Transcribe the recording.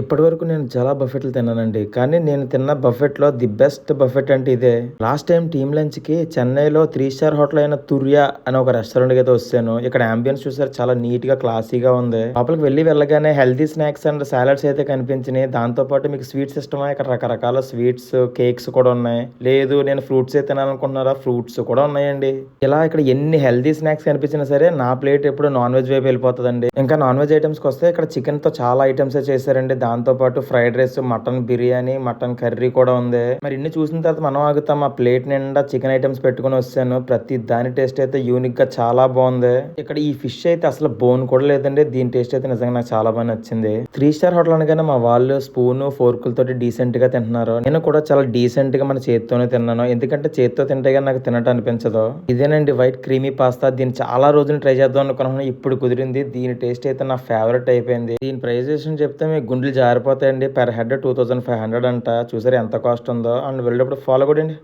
ఇప్పటివరకు నేను చాలా బఫెట్లు తిన్నానండి. కానీ నేను తిన్న బఫెట్‌లో ది బెస్ట్ బఫెట్ అంటే ఇదే. లాస్ట్ టైమ్ టీమ్ లంచ్‌కి చెన్నైలో 3 స్టార్ హోటల్ అయిన 'తుర్యా' అనే ఒక రెస్టారెంట్‌కి అయితే వచ్చాను. ఇక్కడ యాంబియన్స్ చూసారు, చాలా నీట్‌గా, క్లాసీగా ఉంది. లోపలికి వెళ్ళగానే హెల్తీ స్నాక్స్ అండ్ సాలడ్స్ అయితే కనిపించినాయి. దాంతో పాటు మీకు స్వీట్స్ ఇష్టమా? ఇక్కడ రకరకాల స్వీట్స్, కేక్స్ కూడా ఉన్నాయి. లేదు నేను ఫ్రూట్సే తినాలనుకుంటున్నారా? ఫ్రూట్స్ కూడా ఉన్నాయండి. ఇలా ఇక్కడ ఎన్ని హెల్తీ స్నాక్స్ కనిపించినా సరే నా ప్లేట్ ఎప్పుడు నాన్ వెజ్ వైపు వెళ్ళిపోతదండి. ఇంకా నాన్ వెజ్ ఐటమ్స్‌కి వస్తే ఇక్కడ చికెన్‌తో చాలా ఐటమ్సే చేశారండి. దాంతో పాటు fried rice, mutton biryani, mutton curry కూడా ఉంది. మరి ఇన్ని చూసిన తర్వాత మనం ఆగుతాం. ఆ ప్లేట్ నిండా చికెన్ ఐటమ్స్ పెట్టుకొని వచ్చాను. ప్రతి దాని టేస్ట్ అయితే యూనిక్ గా చాలా బాగుంది. ఇక్కడ ఈ ఫిష్ అయితే అసలు బోన్ కూడా లేదండి. దీని టేస్ట్ అయితే నిజంగా నాకు చాలా బాగా నచ్చింది. 3 స్టార్ హోటల్ అనగానే మా వాళ్ళు స్పూన్, ఫోర్కుల తోటి డీసెంట్ గా తింటున్నారు. నేను కూడా చాలా డీసెంట్ గా మన చేతితోనే తిన్నాను. ఎందుకంటే చేతితో తింటే కానీ నాకు తినట్టు అనిపించదు. ఇదేనండి వైట్ క్రీమీ పాస్తా. దీన్ని చాలా రోజులు ట్రై చేద్దాం అనుకున్నాను. ఇప్పుడు కుదిరింది. దీని టేస్ట్ అయితే నా ఫేవరెట్ అయిపోయింది. దీని ప్రైస్ చెప్తే మీ గుండెలు జారిపోతాయండి. పెర్ హెడ్ 2500 అంట. చూసారు ఎంత కాస్ట్ ఉందో. అండ్ వెళ్ళేటప్పుడు ఫాలో కూడా